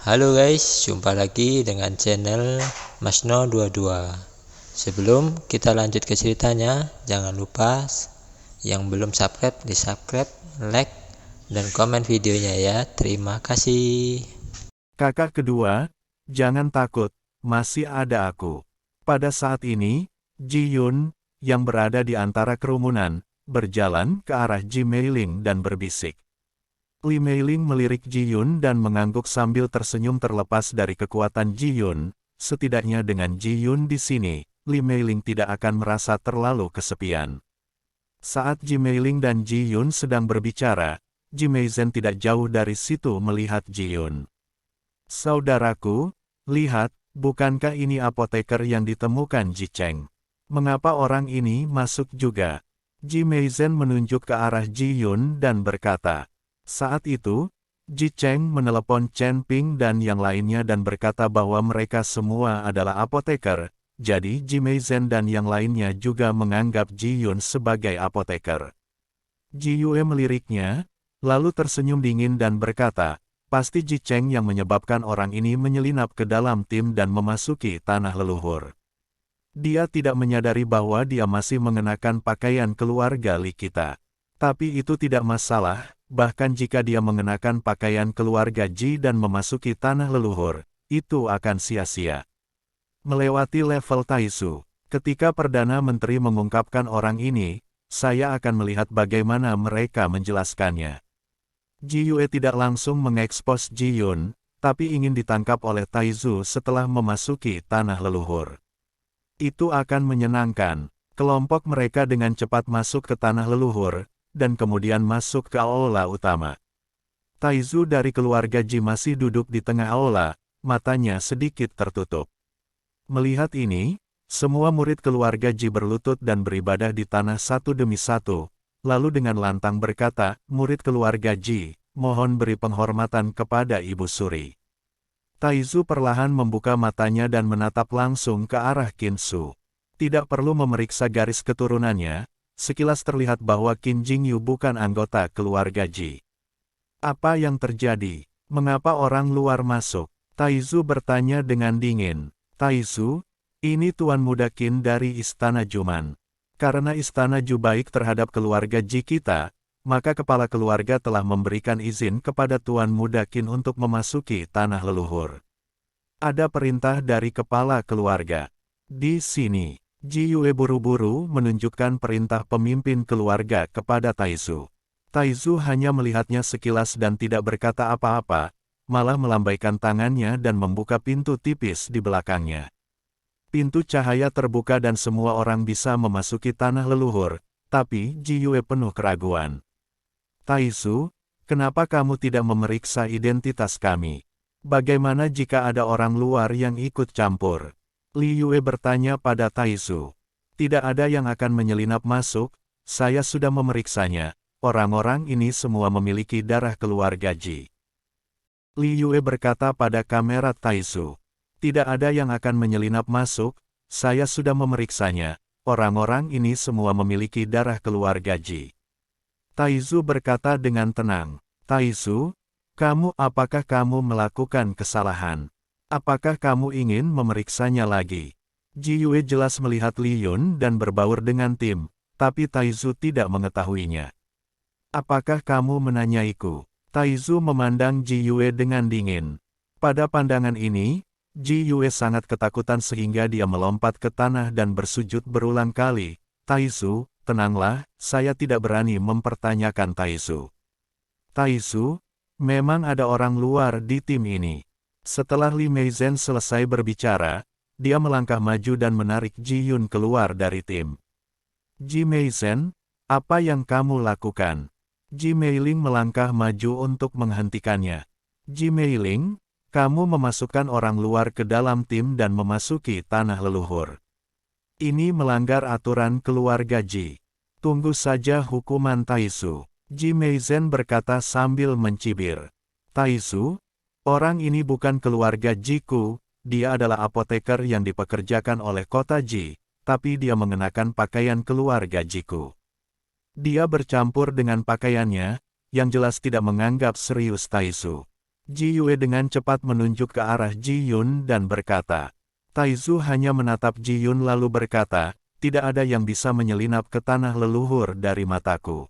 Halo guys, jumpa lagi dengan channel Masno22. Sebelum kita lanjut ke ceritanya, jangan lupa yang belum subscribe di subscribe, like, dan komen videonya ya. Terima kasih. Kakak kedua, jangan takut, masih ada aku. Pada saat ini, Ji Yun, yang berada di antara kerumunan, berjalan ke arah Ji Meiling dan berbisik. Li Meiling melirik Ji Yun dan mengangguk sambil tersenyum terlepas dari kekuatan Ji Yun. Setidaknya dengan Ji Yun di sini, Li Meiling tidak akan merasa terlalu kesepian. Saat Ji Meiling dan Ji Yun sedang berbicara, Ji Meizhen tidak jauh dari situ melihat Ji Yun. Saudaraku, lihat, bukankah ini apoteker yang ditemukan Ji Cheng? Mengapa orang ini masuk juga? Ji Meizhen menunjuk ke arah Ji Yun dan berkata. Saat itu, Ji Cheng menelepon Chen Ping dan yang lainnya dan berkata bahwa mereka semua adalah apoteker, jadi Ji Meizhen dan yang lainnya juga menganggap Ji Yun sebagai apoteker. Ji Yue meliriknya, lalu tersenyum dingin dan berkata, pasti Ji Cheng yang menyebabkan orang ini menyelinap ke dalam tim dan memasuki tanah leluhur. Dia tidak menyadari bahwa dia masih mengenakan pakaian keluarga Li kita. Tapi itu tidak masalah. Bahkan jika dia mengenakan pakaian keluarga Ji dan memasuki tanah leluhur, itu akan sia-sia. Melewati level Taizu, ketika Perdana Menteri mengungkapkan orang ini, saya akan melihat bagaimana mereka menjelaskannya. Ji Yue tidak langsung mengekspos Ji Yun, tapi ingin ditangkap oleh Taizu setelah memasuki tanah leluhur. Itu akan menyenangkan. Kelompok mereka dengan cepat masuk ke tanah leluhur, dan kemudian masuk ke aula utama. Taizu dari keluarga Ji masih duduk di tengah aula, matanya sedikit tertutup. Melihat ini, semua murid keluarga Ji berlutut dan beribadah di tanah satu demi satu, lalu dengan lantang berkata, murid keluarga Ji, mohon beri penghormatan kepada Ibu Suri. Taizu perlahan membuka matanya dan menatap langsung ke arah Qin Su. Tidak perlu memeriksa garis keturunannya, sekilas terlihat bahwa Qin Jingyu bukan anggota keluarga Ji. Apa yang terjadi? Mengapa orang luar masuk? Taizu bertanya dengan dingin. Taizu, ini Tuan Muda Qin dari Istana Juman. Karena Istana Ju baik terhadap keluarga Ji kita, maka kepala keluarga telah memberikan izin kepada Tuan Muda Qin untuk memasuki tanah leluhur. Ada perintah dari kepala keluarga. Di sini. Ji Yue buru-buru menunjukkan perintah pemimpin keluarga kepada Taizu. Taizu hanya melihatnya sekilas dan tidak berkata apa-apa, malah melambaikan tangannya dan membuka pintu tipis di belakangnya. Pintu cahaya terbuka dan semua orang bisa memasuki tanah leluhur, tapi Ji Yue penuh keraguan. Taizu, kenapa kamu tidak memeriksa identitas kami? Bagaimana jika ada orang luar yang ikut campur? Li Yue bertanya pada Taizu. Tidak ada yang akan menyelinap masuk, saya sudah memeriksanya, orang-orang ini semua memiliki darah keluarga Ji. Li Yue berkata pada kamera Taizu. Tidak ada yang akan menyelinap masuk, saya sudah memeriksanya, orang-orang ini semua memiliki darah keluarga Ji. Taizu berkata dengan tenang, Taizu, apakah kamu melakukan kesalahan? Apakah kamu ingin memeriksanya lagi? Ji Yue jelas melihat Li Yun dan berbaur dengan tim, tapi Taizu tidak mengetahuinya. Apakah kamu menanyaiku? Taizu memandang Ji Yue dengan dingin. Pada pandangan ini, Ji Yue sangat ketakutan sehingga dia melompat ke tanah dan bersujud berulang kali. Taizu, tenanglah, saya tidak berani mempertanyakan Taizu. Taizu, memang ada orang luar di tim ini. Setelah Li Meizhen selesai berbicara, dia melangkah maju dan menarik Ji Yun keluar dari tim. Ji Meizhen, apa yang kamu lakukan? Ji Meiling melangkah maju untuk menghentikannya. Ji Meiling, kamu memasukkan orang luar ke dalam tim dan memasuki tanah leluhur. Ini melanggar aturan keluarga Ji. Tunggu saja hukuman Taizu. Ji Meizhen berkata sambil mencibir. Taizu, orang ini bukan keluarga Ji-ku, dia adalah apoteker yang dipekerjakan oleh kota Ji, tapi dia mengenakan pakaian keluarga Ji-ku. Dia bercampur dengan pakaiannya, yang jelas tidak menganggap serius Taizu. Ji Yue dengan cepat menunjuk ke arah Ji Yun dan berkata. Taizu hanya menatap Ji Yun lalu berkata, tidak ada yang bisa menyelinap ke tanah leluhur dari mataku.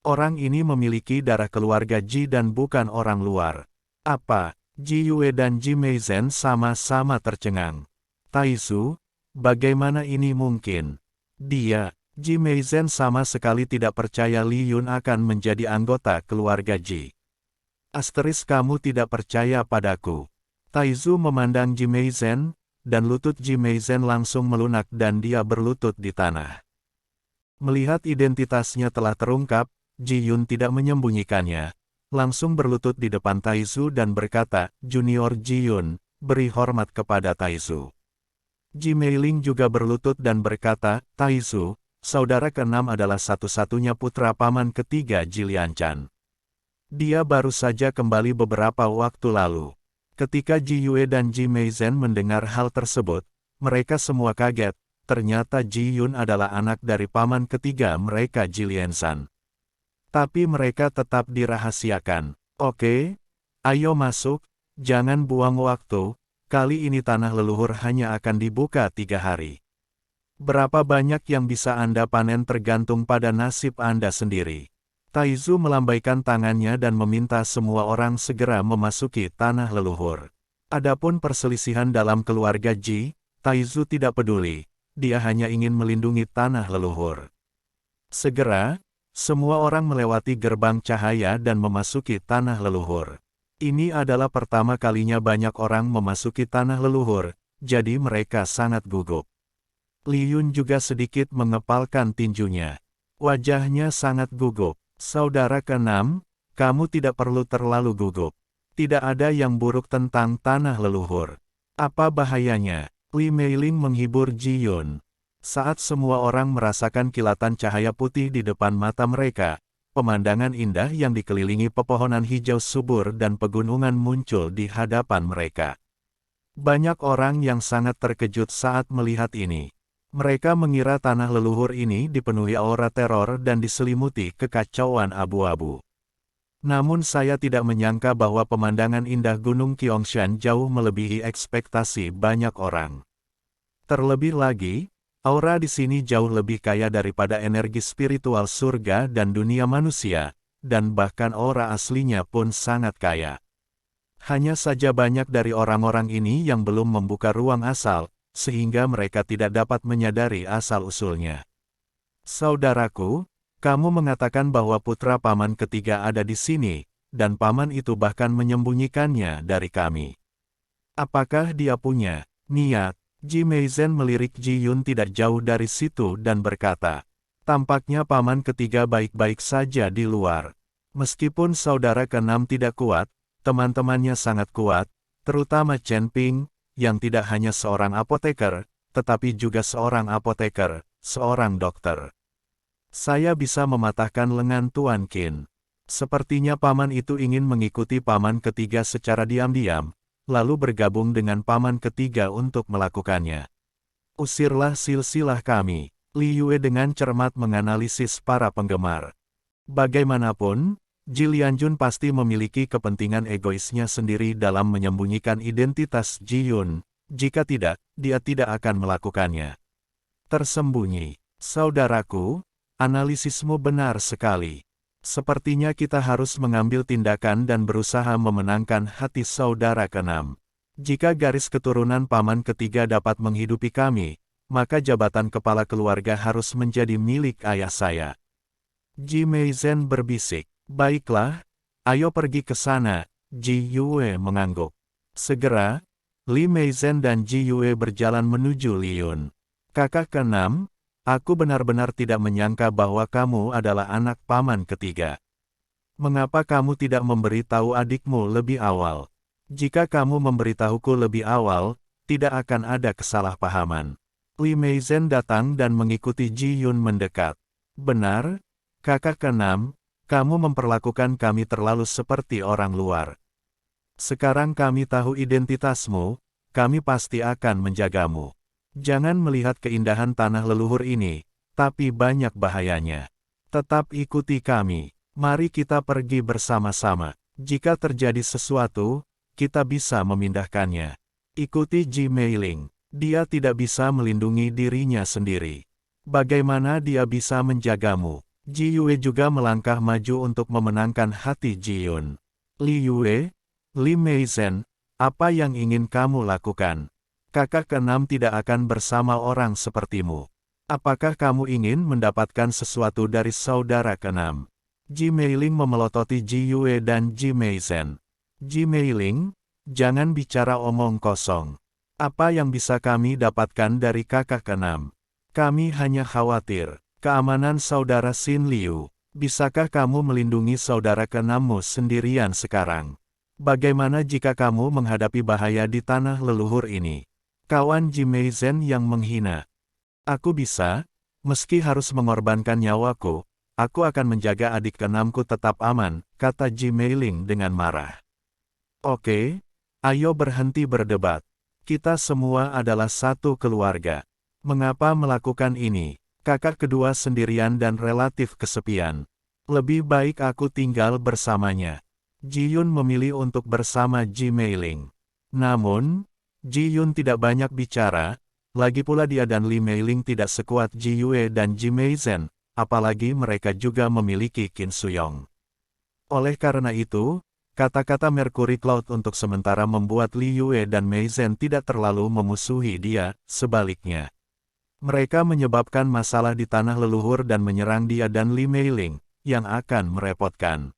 Orang ini memiliki darah keluarga Ji dan bukan orang luar. Apa? Ji Yue dan Ji Meizhen sama-sama tercengang. Taizu, bagaimana ini mungkin? Dia, Ji Meizhen sama sekali tidak percaya Li Yun akan menjadi anggota keluarga Ji. Asteris kamu tidak percaya padaku. Taizu memandang Ji Meizhen, dan lutut Ji Meizhen langsung melunak dan dia berlutut di tanah. Melihat identitasnya telah terungkap, Ji Yun tidak menyembunyikannya, langsung berlutut di depan Taizu dan berkata, Junior Ji Yun, beri hormat kepada Taizu. Ji Meiling juga berlutut dan berkata, Taizu, saudara keenam adalah satu-satunya putra paman ketiga Ji Lianchan. Dia baru saja kembali beberapa waktu lalu. Ketika Ji Yue dan Ji Meizhen mendengar hal tersebut, mereka semua kaget, ternyata Ji Yun adalah anak dari paman ketiga mereka Ji Lianshan. Tapi mereka tetap dirahasiakan. Oke, ayo masuk, jangan buang waktu, kali ini tanah leluhur hanya akan dibuka 3 hari. Berapa banyak yang bisa Anda panen tergantung pada nasib Anda sendiri. Taizu melambaikan tangannya dan meminta semua orang segera memasuki tanah leluhur. Adapun perselisihan dalam keluarga Ji, Taizu tidak peduli, dia hanya ingin melindungi tanah leluhur. Segera, semua orang melewati gerbang cahaya dan memasuki tanah leluhur. Ini adalah pertama kalinya banyak orang memasuki tanah leluhur, jadi mereka sangat gugup. Li Yun juga sedikit mengepalkan tinjunya. Wajahnya sangat gugup. Saudara keenam, kamu tidak perlu terlalu gugup. Tidak ada yang buruk tentang tanah leluhur. Apa bahayanya? Li Meiling menghibur Ji Yun. Saat semua orang merasakan kilatan cahaya putih di depan mata mereka, pemandangan indah yang dikelilingi pepohonan hijau subur dan pegunungan muncul di hadapan mereka. Banyak orang yang sangat terkejut saat melihat ini. Mereka mengira tanah leluhur ini dipenuhi aura teror dan diselimuti kekacauan abu-abu. Namun saya tidak menyangka bahwa pemandangan indah Gunung Qiangshan jauh melebihi ekspektasi banyak orang. Terlebih lagi, aura di sini jauh lebih kaya daripada energi spiritual surga dan dunia manusia, dan bahkan aura aslinya pun sangat kaya. Hanya saja banyak dari orang-orang ini yang belum membuka ruang asal, sehingga mereka tidak dapat menyadari asal-usulnya. Saudaraku, kamu mengatakan bahwa putra paman ketiga ada di sini, dan paman itu bahkan menyembunyikannya dari kami. Apakah dia punya niat? Ji Meizhen melirik Ji Yun tidak jauh dari situ dan berkata, tampaknya paman ketiga baik-baik saja di luar. Meskipun saudara keenam tidak kuat, teman-temannya sangat kuat, terutama Chen Ping, yang tidak hanya seorang apoteker, tetapi juga seorang apoteker, seorang dokter. Saya bisa mematahkan lengan Tuan Qin. Sepertinya paman itu ingin mengikuti paman ketiga secara diam-diam, lalu bergabung dengan paman ketiga untuk melakukannya. Usirlah silsilah kami. Li Yue dengan cermat menganalisis para penggemar. Bagaimanapun, Ji Lianjun pasti memiliki kepentingan egoisnya sendiri dalam menyembunyikan identitas Ji Yun. Jika tidak, dia tidak akan melakukannya. Tersembunyi. Saudaraku, analisismu benar sekali. Sepertinya kita harus mengambil tindakan dan berusaha memenangkan hati saudara keenam. Jika garis keturunan paman ketiga dapat menghidupi kami, maka jabatan kepala keluarga harus menjadi milik ayah saya. Ji Meizhen berbisik. Baiklah, ayo pergi ke sana, Ji Yue mengangguk. Segera, Li Meizhen dan Ji Yue berjalan menuju Li Yun. Kakak keenam, aku benar-benar tidak menyangka bahwa kamu adalah anak paman ketiga. Mengapa kamu tidak memberitahu adikmu lebih awal? Jika kamu memberitahuku lebih awal, tidak akan ada kesalahpahaman. Li Meizhen datang dan mengikuti Ji Yun mendekat. Benar, kakak keenam, kamu memperlakukan kami terlalu seperti orang luar. Sekarang kami tahu identitasmu, kami pasti akan menjagamu. Jangan melihat keindahan tanah leluhur ini, tapi banyak bahayanya. Tetap ikuti kami. Mari kita pergi bersama-sama. Jika terjadi sesuatu, kita bisa memindahkannya. Ikuti Ji Meiling. Dia tidak bisa melindungi dirinya sendiri. Bagaimana dia bisa menjagamu? Ji Yue juga melangkah maju untuk memenangkan hati Ji Yun. Li Yue, Li Meizhen, apa yang ingin kamu lakukan? Kakak keenam tidak akan bersama orang sepertimu. Apakah kamu ingin mendapatkan sesuatu dari saudara keenam? Ji Meiling memelototi Ji Yue dan Ji Meizhen. Ji Meiling, jangan bicara omong kosong. Apa yang bisa kami dapatkan dari kakak keenam? Kami hanya khawatir keamanan saudara Xin Liu. Bisakah kamu melindungi saudara keenammu sendirian sekarang? Bagaimana jika kamu menghadapi bahaya di tanah leluhur ini? Kawan Ji Meizhen yang menghina. Aku bisa, meski harus mengorbankan nyawaku. Aku akan menjaga adik keenamku tetap aman, kata Ji Meiling dengan marah. Oke, ayo berhenti berdebat. Kita semua adalah satu keluarga. Mengapa melakukan ini? Kakak kedua sendirian dan relatif kesepian. Lebih baik aku tinggal bersamanya. Ji Yun memilih untuk bersama Ji Meiling. Namun, Ji Yun tidak banyak bicara, lagi pula dia dan Li Meiling tidak sekuat Ji Yue dan Ji Meizhen. Apalagi mereka juga memiliki Qin Suyong. Oleh karena itu, kata-kata Mercury Cloud untuk sementara membuat Li Yue dan Meizhen tidak terlalu memusuhi dia, sebaliknya. Mereka menyebabkan masalah di tanah leluhur dan menyerang dia dan Li Meiling, yang akan merepotkan.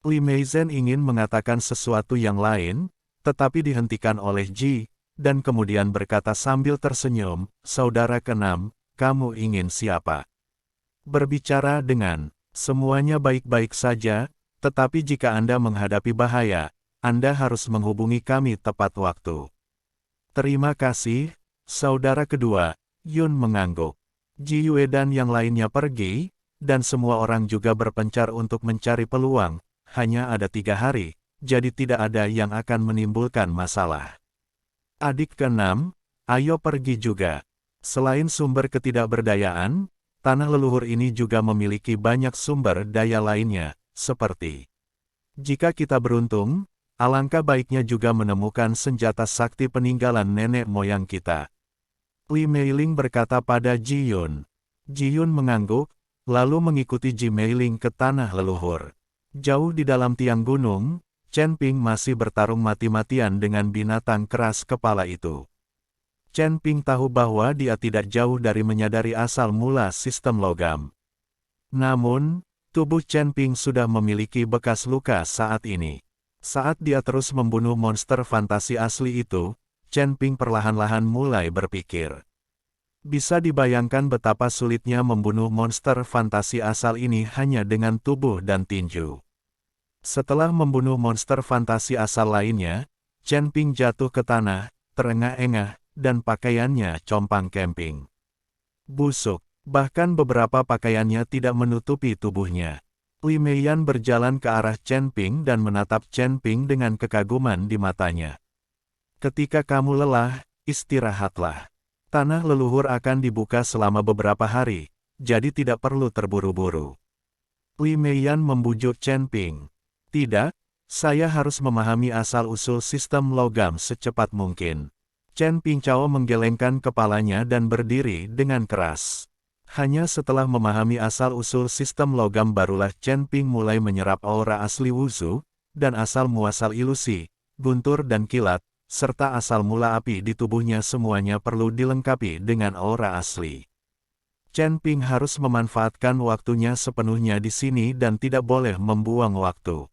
Li Meizhen ingin mengatakan sesuatu yang lain, tetapi dihentikan oleh Ji, dan kemudian berkata sambil tersenyum, saudara keenam, kamu ingin siapa? Berbicara dengan, semuanya baik-baik saja, tetapi jika Anda menghadapi bahaya, Anda harus menghubungi kami tepat waktu. Terima kasih, saudara kedua, Yun mengangguk. Ji Yue dan yang lainnya pergi, dan semua orang juga berpencar untuk mencari peluang, hanya ada 3 hari, jadi tidak ada yang akan menimbulkan masalah. Adik keenam, ayo pergi juga. Selain sumber ketidakberdayaan, tanah leluhur ini juga memiliki banyak sumber daya lainnya, seperti jika kita beruntung, alangkah baiknya juga menemukan senjata sakti peninggalan nenek moyang kita. Li Meiling berkata pada Ji Yun. Ji Yun mengangguk, lalu mengikuti Ji Meiling ke tanah leluhur. Jauh di dalam tiang gunung, Chen Ping masih bertarung mati-matian dengan binatang keras kepala itu. Chen Ping tahu bahwa dia tidak jauh dari menyadari asal mula sistem logam. Namun, tubuh Chen Ping sudah memiliki bekas luka saat ini. Saat dia terus membunuh monster fantasi asli itu, Chen Ping perlahan-lahan mulai berpikir. Bisa dibayangkan betapa sulitnya membunuh monster fantasi asal ini hanya dengan tubuh dan tinju. Setelah membunuh monster fantasi asal lainnya, Chen Ping jatuh ke tanah, terengah-engah, dan pakaiannya compang-camping. Busuk, bahkan beberapa pakaiannya tidak menutupi tubuhnya. Li Meiyan berjalan ke arah Chen Ping dan menatap Chen Ping dengan kekaguman di matanya. Ketika kamu lelah, istirahatlah. Tanah leluhur akan dibuka selama beberapa hari, jadi tidak perlu terburu-buru. Li Meiyan membujuk Chen Ping. Tidak, saya harus memahami asal-usul sistem logam secepat mungkin. Chen Ping Cao menggelengkan kepalanya dan berdiri dengan keras. Hanya setelah memahami asal-usul sistem logam barulah Chen Ping mulai menyerap aura asli Wuzu, dan asal-muasal ilusi, guntur dan kilat, serta asal mula api di tubuhnya semuanya perlu dilengkapi dengan aura asli. Chen Ping harus memanfaatkan waktunya sepenuhnya di sini dan tidak boleh membuang waktu.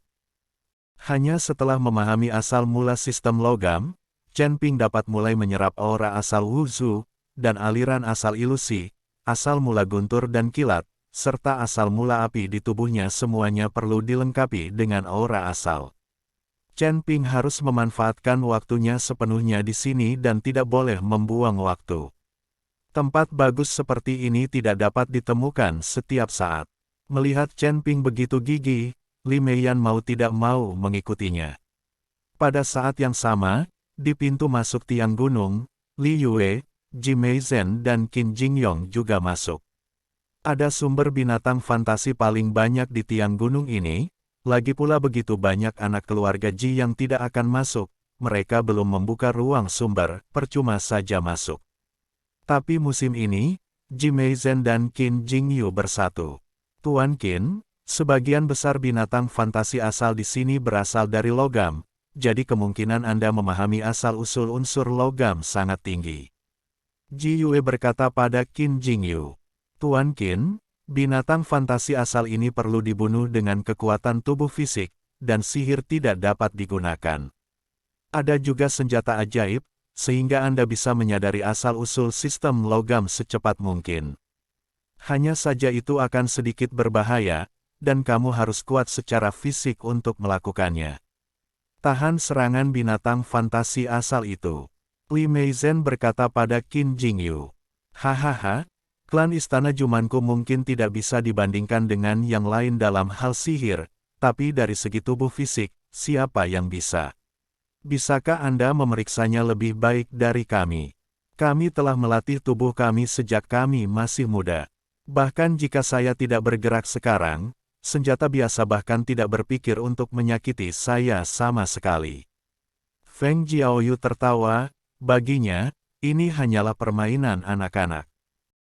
Hanya setelah memahami asal mula sistem logam, Chen Ping dapat mulai menyerap aura asal Wuzu, dan aliran asal ilusi, asal mula guntur dan kilat, serta asal mula api di tubuhnya semuanya perlu dilengkapi dengan aura asal. Chen Ping harus memanfaatkan waktunya sepenuhnya di sini dan tidak boleh membuang waktu. Tempat bagus seperti ini tidak dapat ditemukan setiap saat. Melihat Chen Ping begitu gigih, Li Meiyan mau tidak mau mengikutinya. Pada saat yang sama, di pintu masuk tiang gunung, Li Yue, Ji Meizhen dan Qin Jingyong juga masuk. Ada sumber binatang fantasi paling banyak di tiang gunung ini, Lagi pula begitu banyak anak keluarga Ji yang tidak akan masuk, mereka belum membuka ruang sumber, percuma saja masuk. Tapi musim ini, Ji Meizhen dan Qin Jingyu bersatu. Tuan Qin, sebagian besar binatang fantasi asal di sini berasal dari logam, jadi kemungkinan Anda memahami asal-usul unsur logam sangat tinggi. Ji Yue berkata pada Qin Jingyu, Tuan Qin, binatang fantasi asal ini perlu dibunuh dengan kekuatan tubuh fisik, dan sihir tidak dapat digunakan. Ada juga senjata ajaib, sehingga Anda bisa menyadari asal-usul sistem logam secepat mungkin. Hanya saja itu akan sedikit berbahaya, dan kamu harus kuat secara fisik untuk melakukannya. Tahan serangan binatang fantasi asal itu. Li Meizhen berkata pada Qin Jingyu. Hahaha. Klan Istana Jumanku mungkin tidak bisa dibandingkan dengan yang lain dalam hal sihir, tapi dari segi tubuh fisik, siapa yang bisa? Bisakah Anda memeriksanya lebih baik dari kami? Kami telah melatih tubuh kami sejak kami masih muda. Bahkan jika saya tidak bergerak sekarang, senjata biasa bahkan tidak berpikir untuk menyakiti saya sama sekali. Feng Jiaoyu tertawa, baginya, ini hanyalah permainan anak-anak.